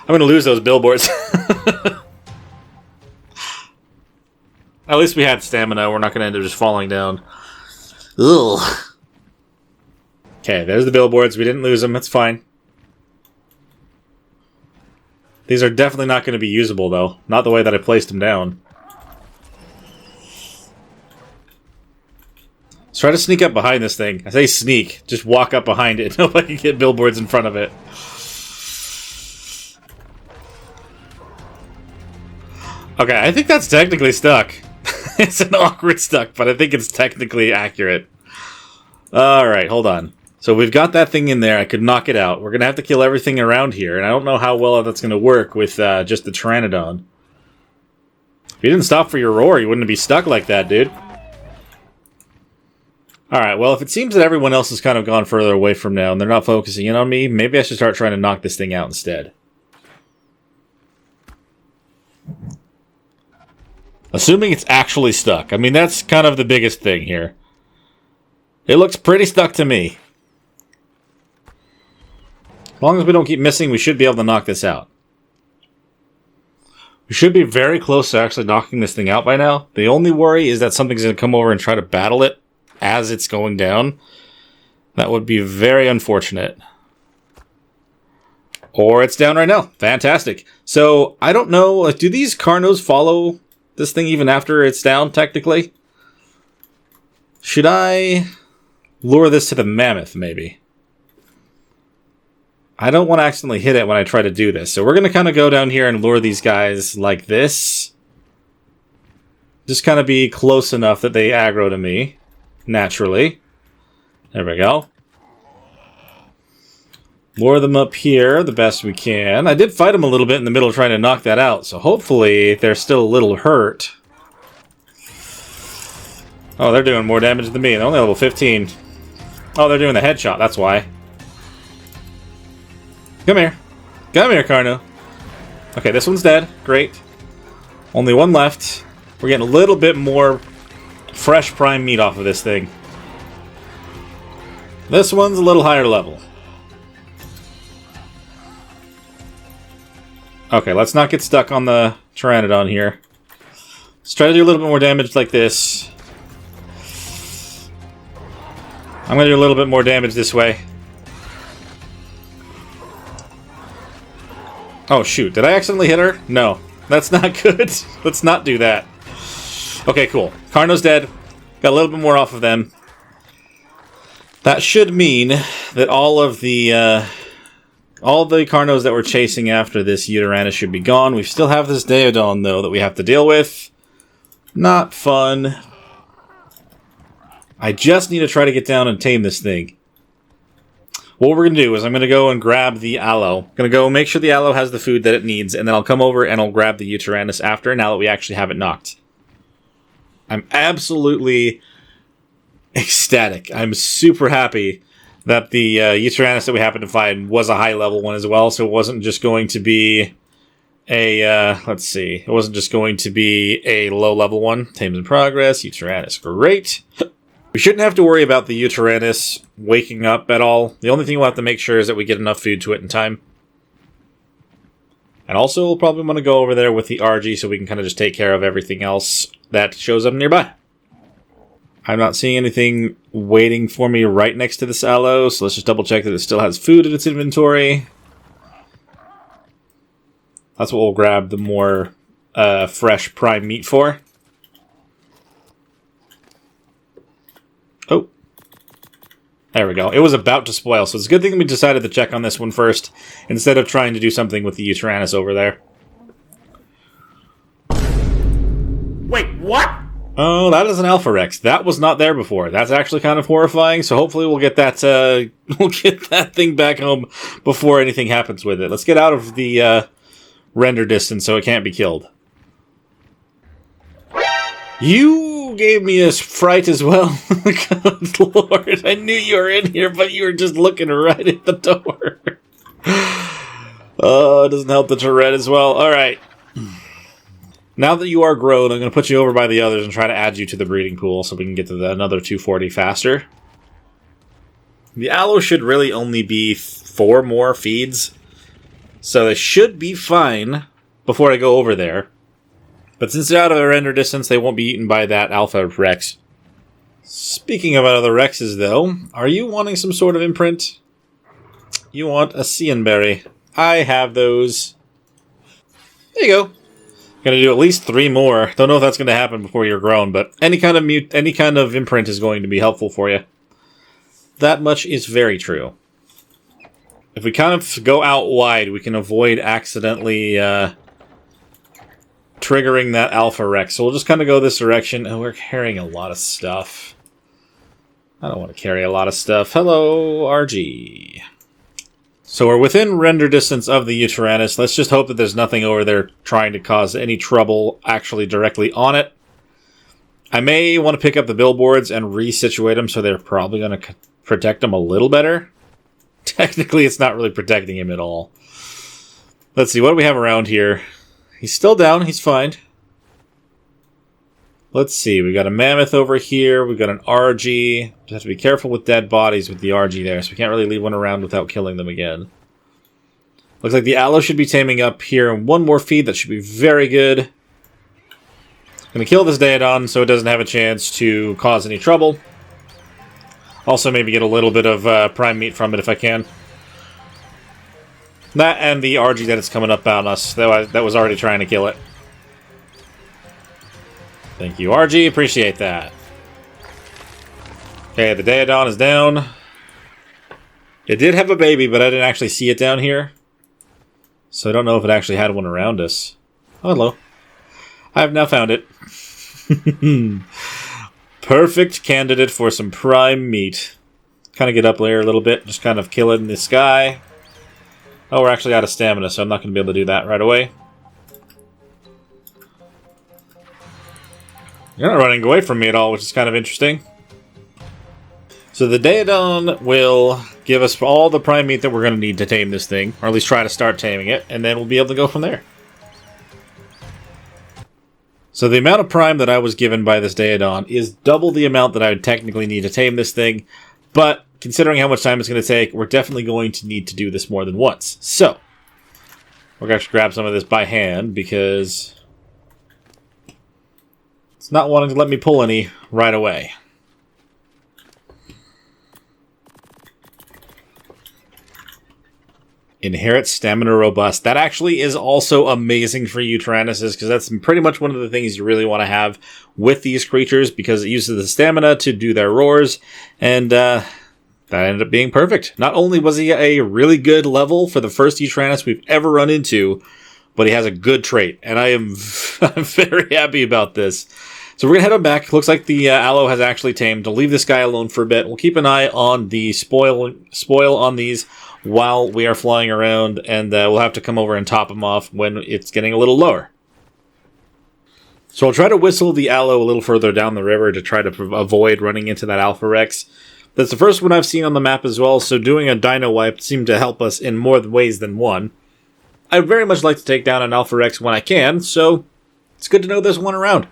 I'm going to lose those billboards. At least we had stamina. We're not going to end up just falling down. Ugh. Okay, there's the billboards. We didn't lose them. That's fine. These are definitely not going to be usable, though. Not the way that I placed them down. Let's try to sneak up behind this thing. I say sneak. Just walk up behind it. Nobody can get billboards in front of it. Okay, I think that's technically stuck. It's an awkward stuck, but I think it's technically accurate. Alright, hold on. So we've got that thing in there. I could knock it out. We're going to have to kill everything around here, and I don't know how well that's going to work with just the Pteranodon. If you didn't stop for your roar, you wouldn't be stuck like that, dude. Alright, well, if it seems that everyone else has kind of gone further away from now, and they're not focusing in on me, maybe I should start trying to knock this thing out instead. Assuming it's actually stuck. I mean, that's kind of the biggest thing here. It looks pretty stuck to me. As long as we don't keep missing, we should be able to knock this out. We should be very close to actually knocking this thing out by now. The only worry is that something's going to come over and try to battle it as it's going down. That would be very unfortunate. Or it's down right now. Fantastic. So, I don't know. Do these Carnos follow this thing even after it's down, technically? Should I lure this to the mammoth, maybe? I don't want to accidentally hit it when I try to do this. So we're going to kind of go down here and lure these guys like this. Just kind of be close enough that they aggro to me. Naturally. There we go. Lure them up here the best we can. I did fight them a little bit in the middle trying to knock that out. So hopefully they're still a little hurt. Oh, they're doing more damage than me. They're only level 15. Oh, they're doing the headshot. That's why. Come here. Come here, Carno. Okay, this one's dead. Great. Only one left. We're getting a little bit more fresh prime meat off of this thing. This one's a little higher level. Okay, let's not get stuck on the Pteranodon here. Let's try to do a little bit more damage like this. I'm going to do a little bit more damage this way. Oh, shoot. Did I accidentally hit her? No. That's not good. Let's not do that. Okay, cool. Carno's dead. Got a little bit more off of them. That should mean that all the Carnos that we're chasing after this Uteranus should be gone. We still have this Daedon, though, that we have to deal with. Not fun. I just need to try to get down and tame this thing. What we're going to do is I'm going to go and grab the aloe. I'm going to go make sure the aloe has the food that it needs, and then I'll come over and I'll grab the Uteranus after, now that we actually have it knocked. I'm absolutely ecstatic. I'm super happy that the Uteranus that we happened to find was a high-level one as well, so it wasn't just going to be a, let's see, it wasn't just going to be a low-level one. Tames in progress, Uteranus, great. We shouldn't have to worry about the Uteranus waking up at all. The only thing we'll have to make sure is that we get enough food to it in time. And also, we'll probably want to go over there with the RG so we can kind of just take care of everything else that shows up nearby. I'm not seeing anything waiting for me right next to this aloe, so let's just double check that it still has food in its inventory. That's what we'll grab the more fresh prime meat for. Oh. There we go. It was about to spoil, so it's a good thing we decided to check on this one first, instead of trying to do something with the Uteranus over there. Wait, what? Oh, that is an Alpha Rex. That was not there before. That's actually kind of horrifying. So hopefully we'll get that we'll get that thing back home before anything happens with it. Let's get out of the render distance so it can't be killed. You gave me a fright as well. Good Lord, I knew you were in here, but you were just looking right at the door. Oh, it doesn't help that you're red as well. All right. Now that you are grown, I'm going to put you over by the others and try to add you to the breeding pool so we can get to another 240 faster. The aloe should really only be 4 more feeds, so they should be fine before I go over there. But since they're out of the render distance, they won't be eaten by that Alpha Rex. Speaking of other Rexes, though, are you wanting some sort of imprint? You want a Cianberry. I have those. There you go. Gonna do at least 3 more. Don't know if that's gonna happen before you're grown, but any kind of imprint is going to be helpful for you. That much is very true. If we kind of go out wide, we can avoid accidentally triggering that Alpha Rex. So we'll just kind of go this direction. Oh, we're carrying a lot of stuff. I don't want to carry a lot of stuff. Hello, RG. So we're within render distance of the Utyrannus. Let's just hope that there's nothing over there trying to cause any trouble actually directly on it. I may want to pick up the billboards and resituate them so they're probably going to protect them a little better. Technically, it's not really protecting him at all. Let's see, what do we have around here? He's still down, he's fine. Let's see, we got a mammoth over here, we got an RG. Just have to be careful with dead bodies with the RG there, so we can't really leave one around without killing them again. Looks like the aloe should be taming up here in 1 more feed, that should be very good. Gonna kill this Daedon so it doesn't have a chance to cause any trouble. Also maybe get a little bit of prime meat from it if I can. That and the RG that is coming up on us, that was already trying to kill it. Thank you, RG. Appreciate that. Okay, the Daedon is down. It did have a baby, but I didn't actually see it down here. So I don't know if it actually had one around us. Oh, hello. I have now found it. Perfect candidate for some prime meat. Kind of get up there a little bit. Just kind of kill it in the sky. Oh, we're actually out of stamina, so I'm not going to be able to do that right away. You're not running away from me at all, which is kind of interesting. So the Daedon will give us all the prime meat that we're going to need to tame this thing, or at least try to start taming it, and then we'll be able to go from there. So the amount of prime that I was given by this Daedon is double the amount that I would technically need to tame this thing, but considering how much time it's going to take, we're definitely going to need to do this more than once. So, we're going to grab some of this by hand, because it's not wanting to let me pull any right away. Inherit Stamina Robust. That actually is also amazing for Utyrannuses, because that's pretty much one of the things you really want to have with these creatures, because it uses the stamina to do their roars, and that ended up being perfect. Not only was he a really good level for the first Utyrannus we've ever run into, but he has a good trait, and I'm very happy about this. So we're going to head on back. Looks like the aloe has actually tamed. We'll leave this guy alone for a bit. We'll keep an eye on the spoil on these while we are flying around, and we'll have to come over and top them off when it's getting a little lower. So I'll try to whistle the aloe a little further down the river to try to avoid running into that Alpha Rex. That's the first one I've seen on the map as well, so doing a dino wipe seemed to help us in more ways than one. I'd very much like to take down an Alpha Rex when I can, so it's good to know there's one around.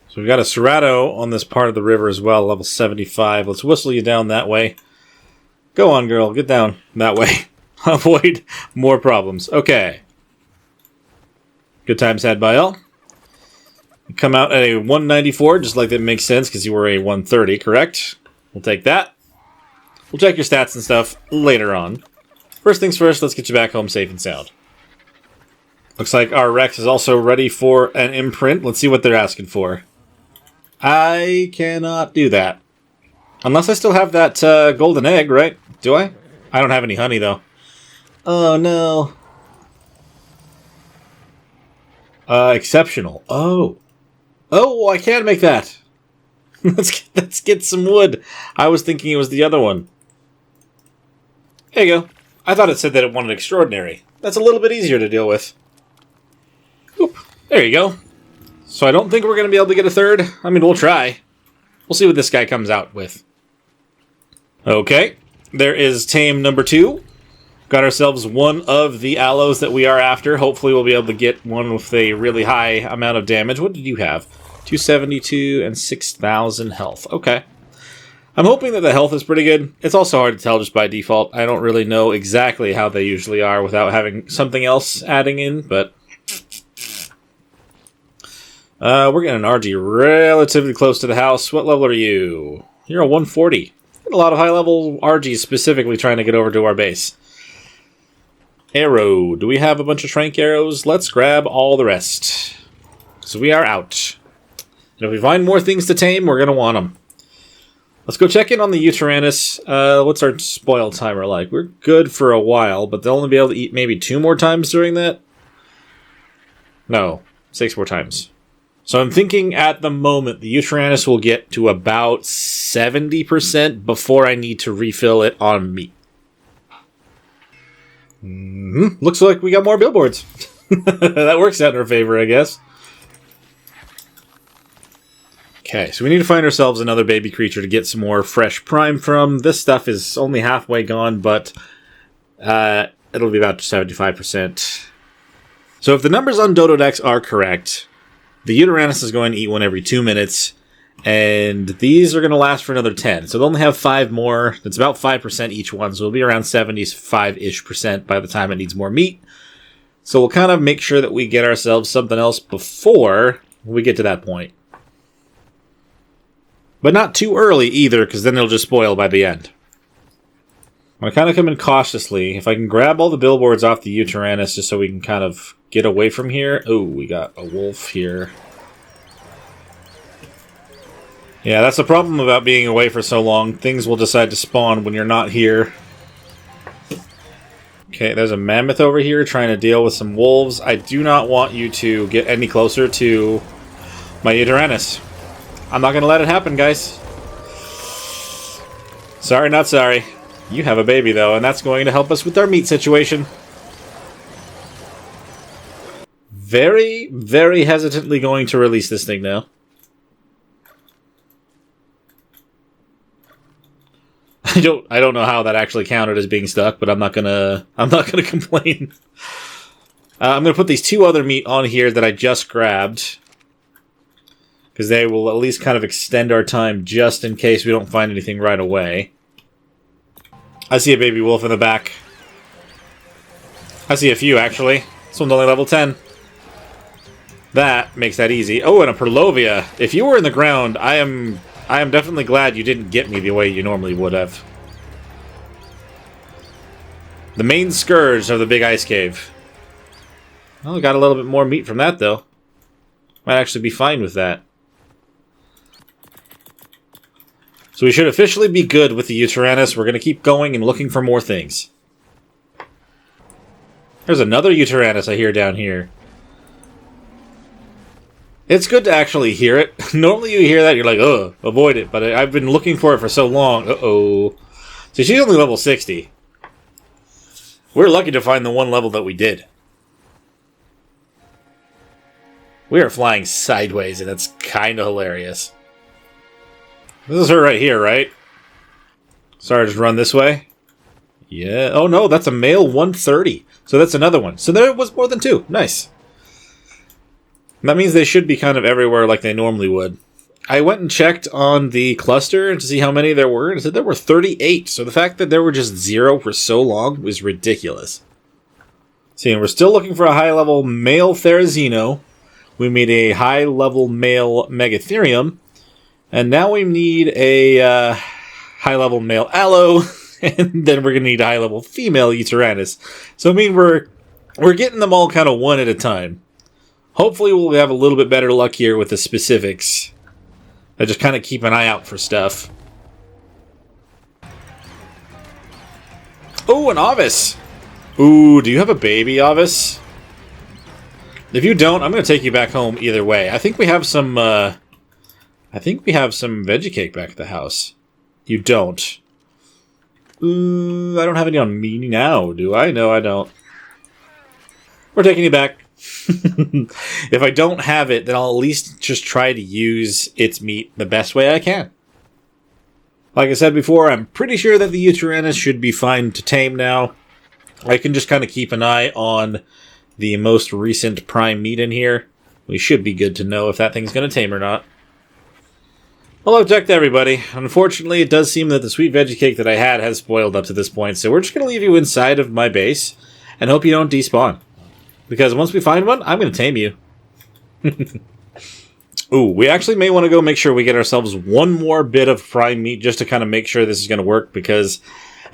So we've got a Cerato on this part of the river as well, level 75. Let's whistle you down that way. Go on, girl. Get down that way. Avoid more problems. Okay. Good times had by all. You come out at a 194, just like that makes sense, because you were a 130, correct? We'll take that. We'll check your stats and stuff later on. First things first, let's get you back home safe and sound. Looks like our Rex is also ready for an imprint. Let's see what they're asking for. I cannot do that. Unless I still have that golden egg, right? Do I? I don't have any honey, though. Oh, no. Exceptional. Oh. Oh, I can make that. Let's get some wood. I was thinking it was the other one. There you go. I thought it said that it wanted extraordinary. That's a little bit easier to deal with. Oop. There you go. So I don't think we're going to be able to get a third. I mean, we'll try. We'll see what this guy comes out with. Okay. There is tame number 2. Got ourselves one of the aloes that we are after. Hopefully we'll be able to get one with a really high amount of damage. What did you have? 272 and 6,000 health. Okay. I'm hoping that the health is pretty good. It's also hard to tell just by default. I don't really know exactly how they usually are without having something else adding in, but... we're getting an RG relatively close to the house. What level are you? You're a 140. A lot of high-level RGs specifically trying to get over to our base. Arrow. Do we have a bunch of Trank arrows? Let's grab all the rest. So we are out. And if we find more things to tame, we're going to want them. Let's go check in on the Uteranus. What's our spoil timer like? We're good for a while, but they'll only be able to eat maybe 2 more times during that? No, 6 more times. So I'm thinking at the moment the Uteranus will get to about 70% before I need to refill it on meat. Looks like we got more billboards. That works out in our favor, I guess. Okay, so we need to find ourselves another baby creature to get some more fresh prime from. This stuff is only halfway gone, but it'll be about 75%. So if the numbers on Dododex are correct, the Uteranus is going to eat one every 2 minutes, and these are going to last for another 10. So they'll only have 5 more. That's about 5% each one, so it'll be around 75-ish% by the time it needs more meat. So we'll kind of make sure that we get ourselves something else before we get to that point. But not too early either, because then it'll just spoil by the end. I'm going to kind of come in cautiously. If I can grab all the billboards off the Uteranus just so we can kind of get away from here. Oh, we got a wolf here. Yeah, that's the problem about being away for so long. Things will decide to spawn when you're not here. Okay, there's a mammoth over here trying to deal with some wolves. I do not want you to get any closer to my Uteranus. I'm not going to let it happen, guys. Sorry, not sorry. You have a baby, though, and that's going to help us with our meat situation. Very, very hesitantly going to release this thing now. I don't know how that actually counted as being stuck, but I'm not gonna complain. I'm gonna put these 2 other meat on here that I just grabbed, because they will at least kind of extend our time just in case we don't find anything right away. I see a baby wolf in the back. I see a few, actually. This one's only level 10. That makes that easy. Oh, and a Perlovia. If you were in the ground, I am definitely glad you didn't get me the way you normally would have. The main scourge of the big ice cave. Well, we got a little bit more meat from that, though. Might actually be fine with that. So we should officially be good with the Uteranus. We're going to keep going and looking for more things. There's another Uteranus I hear down here. It's good to actually hear it. Normally you hear that, you're like, ugh, avoid it. But I've been looking for it for so long. Uh-oh. So she's only level 60. We're lucky to find the one level that we did. We are flying sideways, and it's kind of hilarious. This is her right here, right? Sorry, just run this way. Yeah. Oh, no, that's a male 130. So that's another one. So there was more than 2. Nice. That means they should be kind of everywhere like they normally would. I went and checked on the cluster to see how many there were, and it said there were 38. So the fact that there were just 0 for so long was ridiculous. See, and we're still looking for a high-level male Therizino. We made a high-level male Megatherium. And now we need a high-level male Aloe. And then we're going to need a high-level female Uteranus. So I mean, we're getting them all kind of one at a time. Hopefully we'll have a little bit better luck here with the specifics. I just kind of keep an eye out for stuff. Oh, an Ovis! Ooh, do you have a baby, Ovis? If you don't, I'm going to take you back home either way. I think we have some, veggie cake back at the house. You don't. I don't have any on me now, do I? No, I don't. We're taking you back. If I don't have it, then I'll at least just try to use its meat the best way I can. Like I said before, I'm pretty sure that the Uteranus should be fine to tame now. I can just kind of keep an eye on the most recent prime meat in here. We should be good to know if that thing's going to tame or not. Well, object to everybody. Unfortunately, it does seem that the sweet veggie cake that I had has spoiled up to this point, so we're just going to leave you inside of my base and hope you don't despawn. Because once we find one, I'm going to tame you. Ooh, we actually may want to go make sure we get ourselves one more bit of prime meat just to kind of make sure this is going to work, because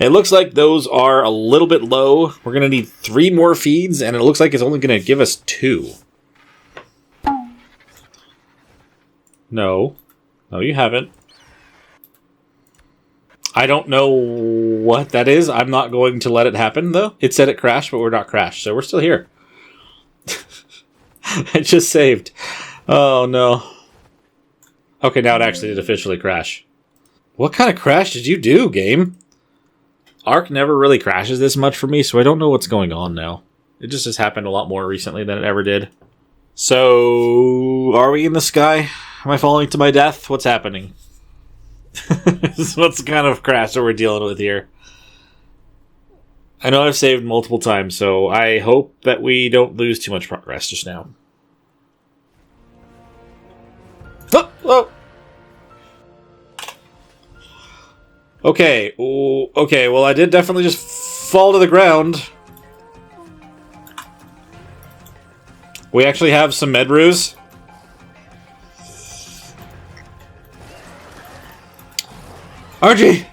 it looks like those are a little bit low. We're going to need 3 more feeds, and it looks like it's only going to give us 2. No. No, you haven't. I don't know what that is. I'm not going to let it happen, though. It said it crashed, but we're not crashed, so we're still here. I just saved. Oh, no. Okay, now it actually did officially crash. What kind of crash did you do, game? ARK never really crashes this much for me, so I don't know what's going on now. It just has happened a lot more recently than it ever did. So, are we in the sky? Am I falling to my death? What's happening? What's the kind of crash that we're dealing with here? I know I've saved multiple times, so I hope that we don't lose too much progress just now. Oh, oh. Okay, okay, well I did definitely just fall to the ground. We actually have some med brews. RG!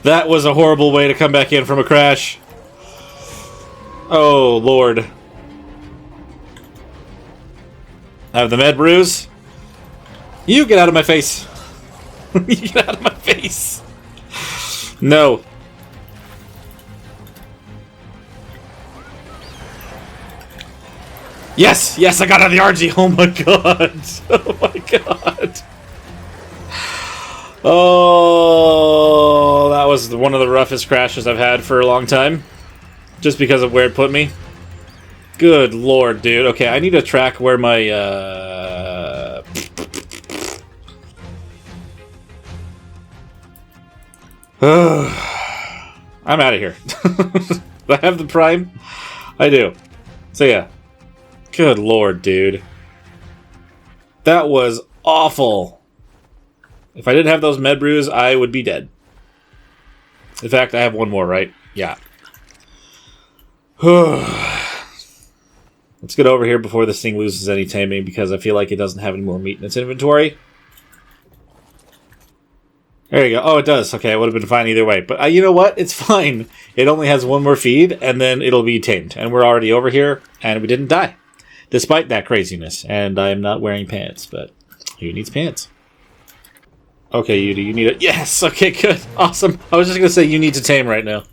That was a horrible way to come back in from a crash. Oh, Lord. I have the med brews. You get out of my face. You get out of my face. No. Yes! Yes, I got out of the RG! Oh my god! Oh my god! Oh, that was one of the roughest crashes I've had for a long time. Just because of where it put me. Good lord, dude. Okay, I need to track where my, I'm out of here. Do I have the prime? I do. So yeah. Good lord, dude. That was awful. If I didn't have those med brews, I would be dead. In fact, I have one more, right? Yeah. Let's get over here before this thing loses any taming, because I feel like it doesn't have any more meat in its inventory. There you go. Oh, it does. Okay, it would have been fine either way. But you know what? It's fine. It only has one more feed, and then it'll be tamed. And we're already over here, and we didn't die. Despite that craziness. And I'm not wearing pants, but who needs pants? Okay, you need it. Yes! Okay, good. Awesome. I was just going to say you need to tame right now.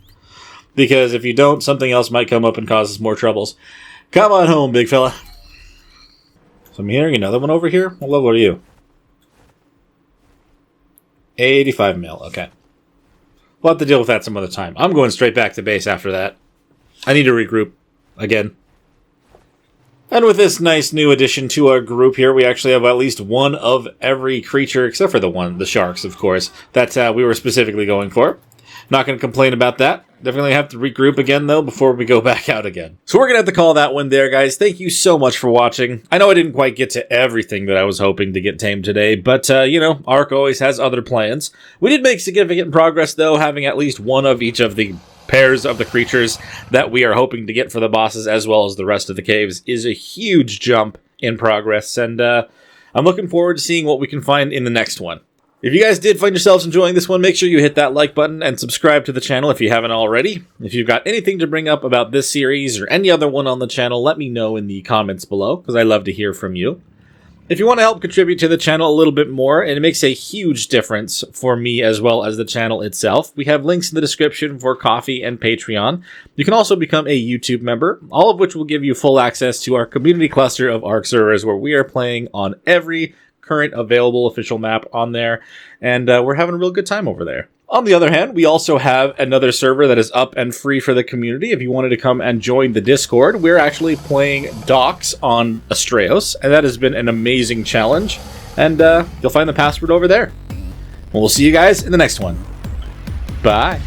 Because if you don't, something else might come up and cause us more troubles. Come on home, big fella. So I'm hearing another one over here. What level are you? 85 mil. Okay. We'll have to deal with that some other time. I'm going straight back to base after that. I need to regroup again. And with this nice new addition to our group here, we actually have at least one of every creature, except for the sharks, of course, that we were specifically going for. Not going to complain about that. Definitely have to regroup again, though, before we go back out again. So we're going to have to call that one there, guys. Thank you so much for watching. I know I didn't quite get to everything that I was hoping to get tamed today, but, you know, ARK always has other plans. We did make significant progress, though, having at least one of each of the pairs of the creatures that we are hoping to get for the bosses, as well as the rest of the caves, is a huge jump in progress, and I'm looking forward to seeing what we can find in the next one. If you guys did find yourselves enjoying this one, make sure you hit that like button and subscribe to the channel if you haven't already. If you've got anything to bring up about this series or any other one on the channel, let me know in the comments below, because I love to hear from you. If you want to help contribute to the channel a little bit more, and it makes a huge difference for me as well as the channel itself, we have links in the description for Ko-fi and Patreon. You can also become a YouTube member, all of which will give you full access to our community cluster of ARK servers where we are playing on every current available official map on there, and we're having a real good time over there. On the other hand, we also have another server that is up and free for the community. If you wanted to come and join the Discord, we're actually playing Docks on Astraeos, and that has been an amazing challenge. And you'll find the password over there. We'll see you guys in the next one. Bye.